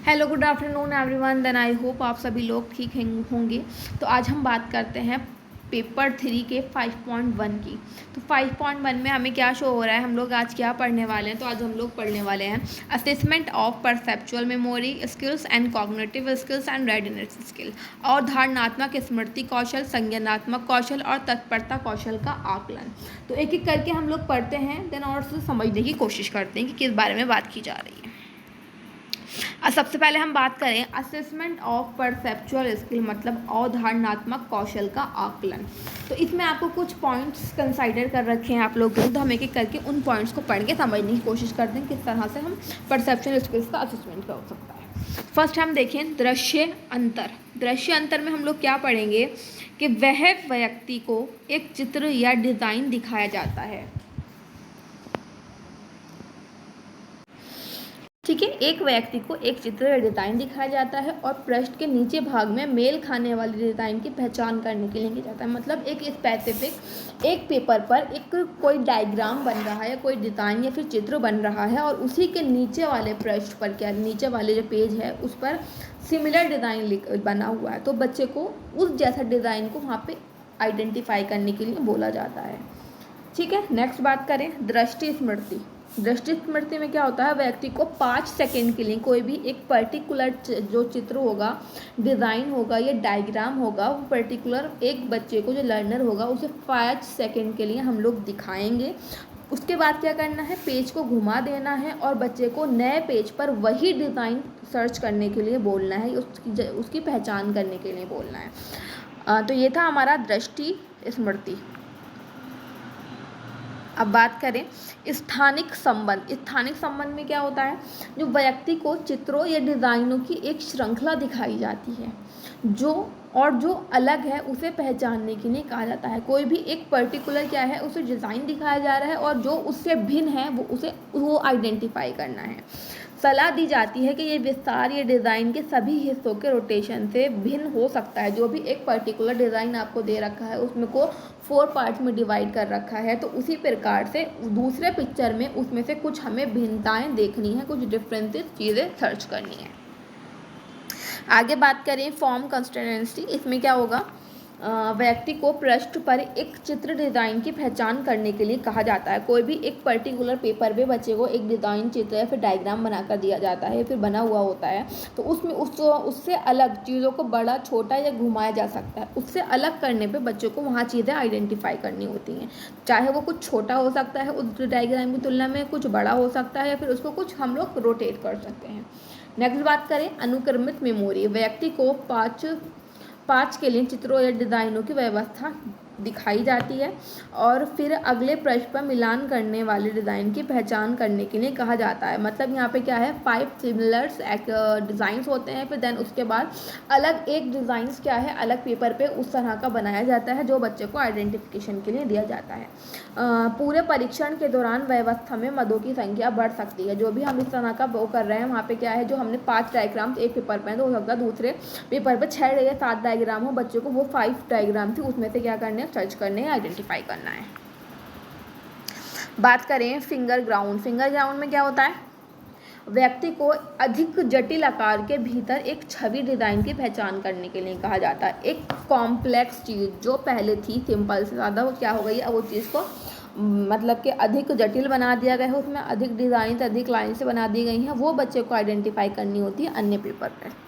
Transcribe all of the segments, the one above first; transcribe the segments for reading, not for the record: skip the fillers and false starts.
Hello good afternoon everyone. Then I hope आप सभी लोग ठीक होंगे। तो आज हम बात करते हैं पेपर 3 के 5.1 की। तो 5.1 में हमें क्या शो हो रहा है, हम लोग आज क्या पढ़ने वाले हैं। तो आज हम लोग पढ़ने वाले हैं assessment of perceptual memory skills and cognitive skills and readiness skill, और धारणात्मक स्मृति कौशल, संज्ञानात्मक कौशल और तत्परता कौशल का आकलन। तो एक एक करके हम लोग पढ़ते हैं, देन और से समझने की कोशिश करते हैं कि किस बारे में बात की जा रही है। सबसे पहले हम बात करें असेसमेंट ऑफ परसेप्चुअल स्किल, मतलब अवधारणात्मक कौशल का आकलन। तो इसमें आपको कुछ पॉइंट्स कंसाइडर कर रखे हैं आप लोग, तो हम एक एक करके उन पॉइंट्स को पढ़ के समझने की कोशिश करते हैं किस तरह से हम परसेप्चुअल स्किल्स का असेसमेंट कर सकता है। फर्स्ट हम देखें दृश्य अंतर। दृश्य अंतर में हम लोग क्या पढ़ेंगे कि वह व्यक्ति को एक चित्र या डिज़ाइन दिखाया जाता है। ठीक है, एक व्यक्ति को एक चित्र या डिज़ाइन दिखाया जाता है और पृष्ठ के नीचे भाग में मेल खाने वाली डिज़ाइन की पहचान करने के लिए किया जाता है। मतलब एक स्पेसिफिक एक पेपर पर एक कोई डायग्राम बन रहा है या कोई डिज़ाइन या फिर चित्र बन रहा है, और उसी के नीचे वाले पृष्ठ पर क्या नीचे वाले जो पेज है उस पर सिमिलर डिज़ाइन बना हुआ है, तो बच्चे को उस जैसा डिज़ाइन को वहाँ पर आइडेंटिफाई करने के लिए बोला जाता है। ठीक है, नेक्स्ट बात करें दृष्टि स्मृति। दृष्टि स्मृति में क्या होता है, व्यक्ति को 5 सेकेंड के लिए कोई भी एक पर्टिकुलर जो चित्र होगा, डिज़ाइन होगा या डायग्राम होगा, वो पर्टिकुलर एक बच्चे को जो लर्नर होगा उसे 5 सेकेंड के लिए हम लोग दिखाएंगे। उसके बाद क्या करना है, पेज को घुमा देना है और बच्चे को नए पेज पर वही डिज़ाइन सर्च करने के लिए बोलना है, उसकी पहचान करने के लिए बोलना है। तो ये था हमारा दृष्टि स्मृति। अब बात करें स्थानिक संबंध। स्थानिक संबंध में क्या होता है, जो व्यक्ति को चित्रों या डिज़ाइनों की एक श्रृंखला दिखाई जाती है जो अलग है उसे पहचानने के लिए कहा जाता है। कोई भी एक पर्टिकुलर क्या है उसे डिज़ाइन दिखाया जा रहा है और जो उससे भिन्न है वो आइडेंटिफाई करना है। सलाह दी जाती है कि ये विस्तार या डिज़ाइन के सभी हिस्सों के रोटेशन से भिन्न हो सकता है। जो भी एक पर्टिकुलर डिज़ाइन आपको दे रखा है उसमें को 4 पार्ट्स में डिवाइड कर रखा है, तो उसी प्रकार से दूसरे पिक्चर में उसमें से कुछ हमें भिन्नताएं देखनी है, कुछ डिफरेंसेस चीज़ें सर्च करनी है। आगे बात करें फॉर्म कंस्टिट्यूएंसी। इसमें क्या होगा, व्यक्ति को पृष्ठ पर एक चित्र डिज़ाइन की पहचान करने के लिए कहा जाता है। कोई भी एक पर्टिकुलर पेपर पे बच्चे को एक डिज़ाइन चित्र या फिर डायग्राम बनाकर दिया जाता है या फिर बना हुआ होता है, तो उसमें उससे अलग चीज़ों को बड़ा छोटा या घुमाया जा सकता है। उससे अलग करने पे बच्चों को वहाँ चीज़ें आइडेंटिफाई करनी होती हैं, चाहे वो कुछ छोटा हो सकता है उस डायग्राम की तुलना में, कुछ बड़ा हो सकता है या फिर उसको कुछ हम लोग रोटेट कर सकते हैं। नेक्स्ट बात करें अनुक्रमित मेमोरी। व्यक्ति को पाँच के लिए चित्रों या डिज़ाइनों की व्यवस्था दिखाई जाती है और फिर अगले पृष्ठ पर मिलान करने वाले डिज़ाइन की पहचान करने के लिए कहा जाता है। मतलब यहाँ पे क्या है, 5 सिमिलर्स डिज़ाइंस होते हैं, फिर देन उसके बाद अलग एक डिज़ाइंस क्या है अलग पेपर पे उस तरह का बनाया जाता है जो बच्चे को आइडेंटिफिकेशन के लिए दिया जाता है। पूरे परीक्षण के दौरान व्यवस्था में मदों की संख्या बढ़ सकती है। जो भी हम इस तरह का वो कर रहे हैं वहाँ पे क्या है, जो हमने 5 डायग्राम्स एक पेपर पे हैं तो हो सकता है दूसरे पेपर पे 6 या 7 डायग्राम हो, बच्चे को वो 5 डायग्राम थी उसमें से क्या करने सर्च करने आइडेंटिफाई करना है। बात करें फिंगर ग्राउंड। फिंगर ग्राउंड में क्या होता है, व्यक्ति को अधिक जटिल आकार के भीतर एक छवि डिज़ाइन की पहचान करने के लिए कहा जाता है। एक कॉम्प्लेक्स चीज़ जो पहले थी सिंपल से ज़्यादा वो क्या हो गई, अब वो चीज़ को मतलब कि अधिक जटिल बना दिया गया है, उसमें अधिक डिज़ाइन अधिक लाइन से बना दी गई हैं, वो बच्चे को आइडेंटिफाई करनी होती है अन्य पेपर पर।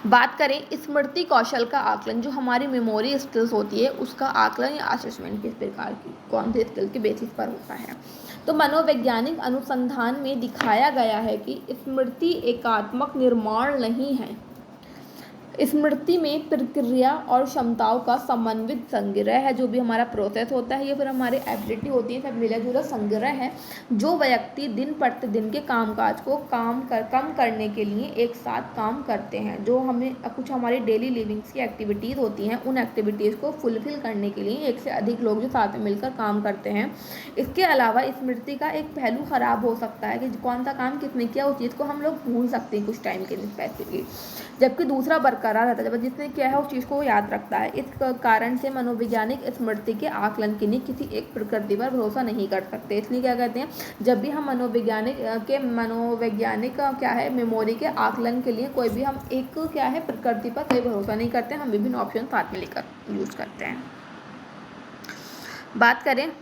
बात करें स्मृति कौशल का आकलन, जो हमारी मेमोरी स्किल्स होती है उसका आकलन या असेसमेंट किस प्रकार की कौन से स्किल के बेसिस पर होता है। तो मनोवैज्ञानिक अनुसंधान में दिखाया गया है कि स्मृति एकात्मक निर्माण नहीं है। स्मृति में प्रक्रिया और क्षमताओं का समन्वित संग्रह है। जो भी हमारा प्रोसेस होता है या फिर हमारी एबिलिटी होती है सब मिला जुला संग्रह है, जो व्यक्ति दिन प्रतिदिन के कामकाज को कम करने के लिए एक साथ काम करते हैं। जो हमें कुछ हमारी डेली लिविंग्स की एक्टिविटीज़ होती हैं उन एक्टिविटीज़ को फुलफिल करने के लिए एक से अधिक लोग जो साथ में मिलकर काम करते हैं। इसके अलावा स्मृति का एक पहलू ख़राब हो सकता है कि कौन सा काम किसने किया उस चीज़ को हम लोग भूल सकते हैं कुछ टाइम के लिए स्पेसिफिकली, जबकि दूसरा बरकरार रहता है, जिससे क्या है उस चीज़ को याद रखता है। इस कारण से मनोवैज्ञानिक स्मृति के आकलन के लिए किसी एक प्रकृति पर भरोसा नहीं कर सकते। इसलिए क्या कहते हैं, जब भी हम मनोवैज्ञानिक क्या है मेमोरी के आकलन के लिए कोई भी हम एक क्या है प्रकृति पर कोई भरोसा नहीं करते, हम विभिन्न ऑप्शन साथ में लेकर यूज करते हैं। बात करें,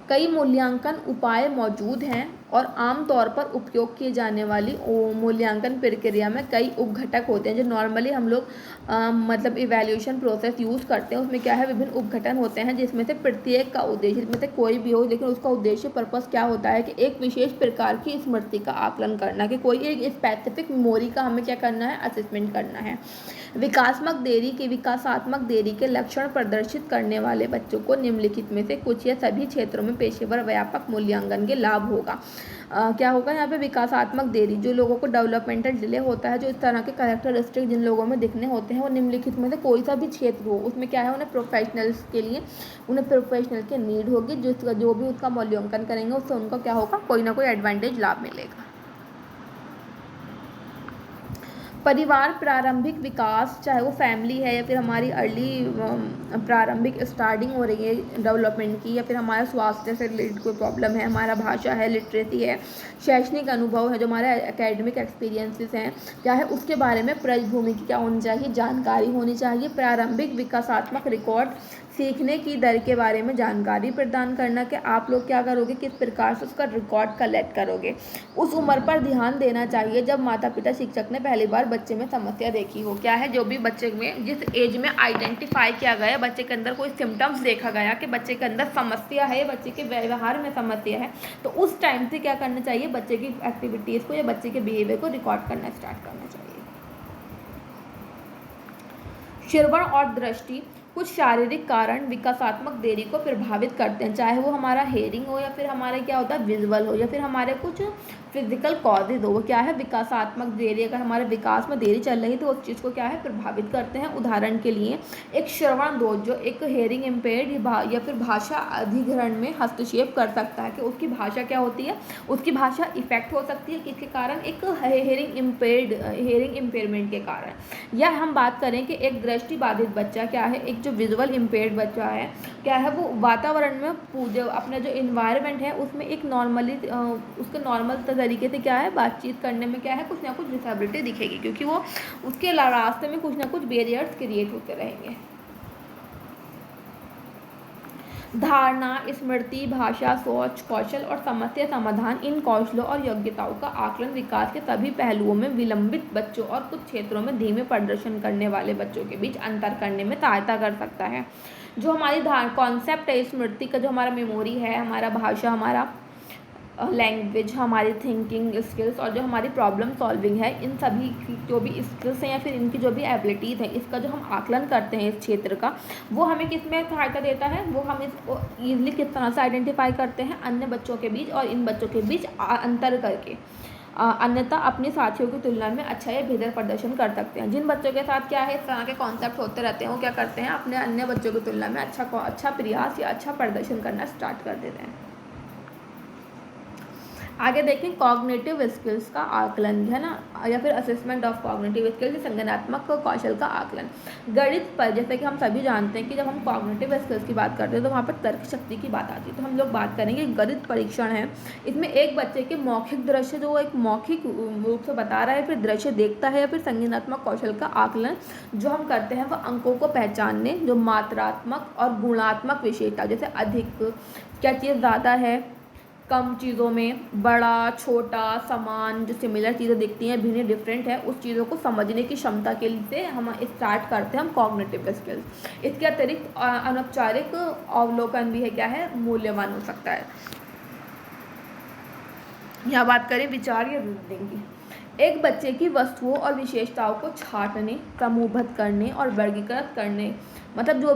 कई मूल्यांकन उपाय मौजूद हैं और आमतौर पर उपयोग किए जाने वाली मूल्यांकन प्रक्रिया में कई उपघटक होते हैं जो नॉर्मली हम लोग मतलब इवैल्यूएशन प्रोसेस यूज़ करते हैं। उसमें क्या है विभिन्न उपघटन होते हैं, जिसमें से प्रत्येक का उद्देश्य, इसमें से कोई भी हो लेकिन उसका उद्देश्य पर्पस क्या होता है कि एक विशेष प्रकार की स्मृति का आकलन करना, कि कोई एक स्पेसिफिक मेमोरी का हमें क्या करना है, असेसमेंट करना है। विकासात्मक देरी के लक्षण प्रदर्शित करने वाले बच्चों को निम्नलिखित में से कुछ या सभी क्षेत्रों में पेशेवर व्यापक मूल्यांकन के लाभ होगा। क्या होगा यहाँ पे, विकासात्मक देरी, जो लोगों को डेवलपमेंटल डिले होता है, जो इस तरह के कैरेक्टरिस्टिक जिन लोगों में दिखने होते हैं, वो निम्नलिखित में से कोई सा भी क्षेत्र हो, उसमें क्या है उन्हें प्रोफेशनल्स के लिए उन्हें प्रोफेशनल की नीड होगी, जो भी उसका मूल्यांकन करेंगे उससे उनको क्या होगा, कोई ना कोई एडवांटेज लाभ मिलेगा। परिवार प्रारंभिक विकास, चाहे वो फैमिली है या फिर हमारी अर्ली प्रारंभिक स्टार्टिंग हो रही है डेवलपमेंट की, या फिर हमारा स्वास्थ्य से रिलेटेड कोई प्रॉब्लम है, हमारा भाषा है, लिटरेसी है, शैक्षणिक अनुभव है, जो हमारे एकेडमिक एक्सपीरियंसेस हैं क्या है, उसके बारे में पृष्ठभूमि की क्या होनी चाहिए, जानकारी होनी चाहिए। प्रारंभिक विकासात्मक रिकॉर्ड, सीखने की दर के बारे में जानकारी प्रदान करना कि आप लोग क्या करोगे, किस प्रकार से उसका रिकॉर्ड कलेक्ट करोगे। उस उम्र पर ध्यान देना चाहिए जब माता पिता शिक्षक ने पहली बार बच्चे में समस्या देखी हो। क्या है, जो भी बच्चे में जिस एज में आइडेंटिफाई किया गया, बच्चे के अंदर कोई सिम्टम्स देखा गया कि बच्चे के अंदर समस्या है, बच्चे के व्यवहार में समस्या है, तो उस टाइम से क्या करना चाहिए, बच्चे की एक्टिविटीज़ को या बच्चे के बिहेवियर को रिकॉर्ड करना स्टार्ट करना चाहिए। श्रवण और दृष्टि, कुछ शारीरिक कारण विकासात्मक देरी को प्रभावित करते हैं, चाहे वो हमारा हेयरिंग हो या फिर हमारा क्या होता है विजुअल हो, या फिर हमारे कुछ फिजिकल कॉजेज हो। वो क्या है, विकासात्मक देरी, अगर हमारे विकास में देरी चल रही तो उस चीज़ को क्या है प्रभावित करते हैं। उदाहरण के लिए एक श्रवण दोष जो एक हेयरिंग इम्पेयर्ड या फिर भाषा अधिग्रहण में हस्तक्षेप कर सकता है, कि उसकी भाषा क्या होती है, उसकी भाषा इफेक्ट हो सकती है किसके कारण, एक हेयरिंग इम्पेयरमेंट के कारण। या हम बात करें कि एक दृष्टि बाधित बच्चा क्या है, एक जो विजुअल इम्पेयर्ड बच्चा है क्या है, वो वातावरण में पूरे अपना जो इन्वायरमेंट है उसमें एक नॉर्मली उसके नॉर्मल तरीके से क्या है बातचीत करने में क्या है कुछ ना कुछ डिसेबिलिटी दिखेगी, क्योंकि वो उसके रास्ते में कुछ ना कुछ बैरियर्स क्रिएट होते रहेंगे। धारणा, स्मृति, भाषा, सोच, कौशल और समस्या समाधान, इन कौशलों और योग्यताओं का आकलन विकास के सभी पहलुओं में विलंबित बच्चों और कुछ क्षेत्रों में धीमे प्रदर्शन करने वाले बच्चों के बीच अंतर करने में सहायता कर सकता है। जो हमारी कॉन्सेप्ट है स्मृति का, जो हमारा मेमोरी है, हमारा भाषा, हमारा लैंग्वेज, हमारी थिंकिंग स्किल्स और जो हमारी प्रॉब्लम सॉल्विंग है, इन सभी की जो भी स्किल्स हैं या फिर इनकी जो भी एबिलिटीज़ हैं, इसका जो हम आकलन करते हैं इस क्षेत्र का, वो हमें किस में सहायता देता है, वो हम इसको ईजिली किस तरह से आइडेंटिफाई करते हैं अन्य बच्चों के बीच और इन बच्चों के बीच अंतर करके। अन्यथा अपने साथियों की तुलना में अच्छा या बेहतर प्रदर्शन कर सकते हैं। जिन बच्चों के साथ क्या है इस तरह के कॉन्सेप्ट होते रहते हैं, वो क्या करते हैं अपने अन्य बच्चों की तुलना में अच्छा प्रयास या अच्छा प्रदर्शन करना स्टार्ट कर देते हैं। आगे देखें, कॉग्निटिव स्किल्स का आकलन है ना, या फिर असेसमेंट ऑफ कॉग्निटिव स्किल्स, संज्ञानात्मक कौशल का आकलन। गणित पर जैसे कि हम सभी जानते हैं कि जब हम कॉग्निटिव स्किल्स की बात करते हैं तो वहाँ पर तर्क शक्ति की बात आती है। तो हम लोग बात करेंगे गणित परीक्षण है, इसमें एक बच्चे के मौखिक दृश्य जो एक मौखिक रूप से बता रहा है, फिर दृश्य देखता है, या फिर संज्ञानात्मक कौशल का आकलन जो हम करते हैं वह अंकों को पहचानने, जो मात्रात्मक और गुणात्मक विशेषता, जैसे अधिक क्या चीज़ ज़्यादा है, कम चीज़ों में, बड़ा, छोटा, समान, जो सिमिलर चीज़ें दिखती हैं, भिन्न डिफरेंट है, उस चीज़ों को समझने की क्षमता के लिए हम स्टार्ट करते हैं हम कॉग्निटिव स्किल्स। इसके अतिरिक्त अनौपचारिक अवलोकन भी है क्या है, मूल्यवान हो सकता है। यहाँ बात करें विचार या रीजनिंग की, एक बच्चे की वस्तुओं और विशेषताओं को छांटने, समूहबद्ध करने और वर्गीकृत करने, मतलब जो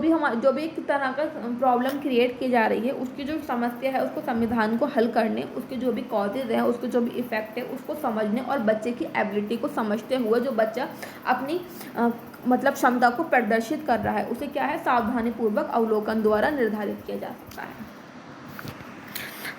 भी एक तरह का प्रॉब्लम क्रिएट की जा रही है, उसकी जो समस्या है उसको संविधान को हल करने, उसके जो भी कॉजेज हैं, उसके जो भी इफेक्ट है उसको समझने और बच्चे की एबिलिटी को समझते हुए जो बच्चा अपनी मतलब क्षमता को प्रदर्शित कर रहा है, उसे क्या है सावधानीपूर्वक अवलोकन द्वारा निर्धारित किया जा सकता है।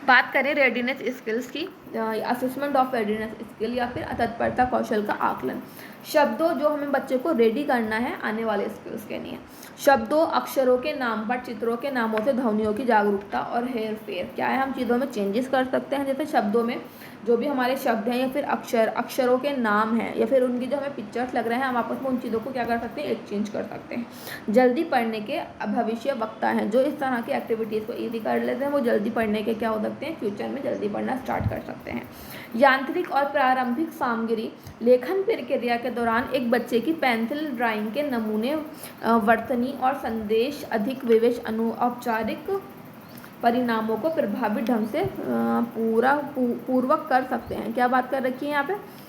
बात करें रेडीनेस स्किल्स की, असेसमेंट ऑफ रेडीनेस स्किल या फिर तत्परता कौशल का आकलन। शब्दों जो हमें बच्चे को रेडी करना है आने वाले स्किल्स के लिए। शब्दों, अक्षरों के नाम पर चित्रों के नामों से ध्वनियों की जागरूकता और हेर फेर। क्या है, हम चीज़ों में चेंजेस कर सकते हैं, जैसे शब्दों में जो भी हमारे शब्द हैं या फिर अक्षरों के नाम हैं या फिर उनकी जो हमें पिक्चर्स लग रहे हैं, हम आपस में उन चीज़ों को क्या कर सकते हैं, एक्सचेंज कर सकते हैं। जल्दी पढ़ने के भविष्य वक्ता हैं, जो इस तरह की एक्टिविटीज़ को ईजी कर लेते हैं, वो जल्दी पढ़ने के क्या हो सकते हैं, फ्यूचर में जल्दी पढ़ना स्टार्ट कर सकते हैं। यांत्रिक और प्रारंभिक सामग्री, लेखन प्रक्रिया के दौरान एक बच्चे की पेंसिल ड्राइंग के नमूने वर्तनी और संदेश अधिक विवेश औपचारिक परिणामों को प्रभावी ढंग से पूर्वक कर सकते हैं। क्या बात कर रखी है यहाँ पे,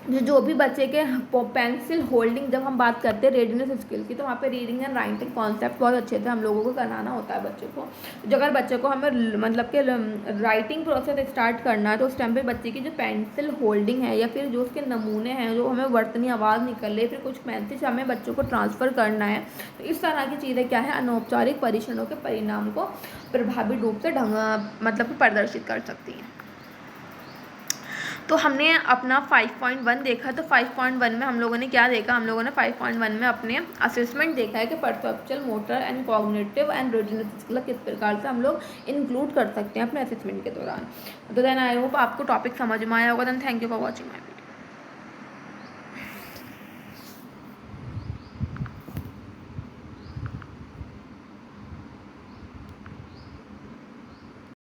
जो भी बच्चे के पेंसिल होल्डिंग, जब हम बात करते हैं रेडीनेस स्किल की, तो वहाँ पे रीडिंग एंड राइटिंग कॉन्सेप्ट बहुत अच्छे से हम लोगों को कराना होता है बच्चे को। जो अगर बच्चे को हमें मतलब कि राइटिंग प्रोसेस स्टार्ट करना है, तो उस टाइम पे बच्चे की जो पेंसिल होल्डिंग है या फिर जो उसके नमूने हैं, जो हमें वर्तनी आवाज़ निकले, फिर कुछ मैसेज हमें बच्चों को ट्रांसफ़र करना है, तो इस तरह की चीज़ें क्या है, अनौपचारिक परीक्षणों के परिणाम को प्रभावी रूप से मतलब प्रदर्शित कर सकती हैं। तो हमने अपना 5.1 देखा। तो 5.1 में हम लोगों ने क्या देखा, हम लोगों ने 5.1 में अपने असेसमेंट देखा है कि perceptual, motor and cognitive and readiness skill किस प्रकार से हम लोग इंक्लूड कर सकते हैं अपने असेसमेंट के दौरान। तो देन आई होप आपको टॉपिक समझ में आया होगा। Then thank you for watching my video.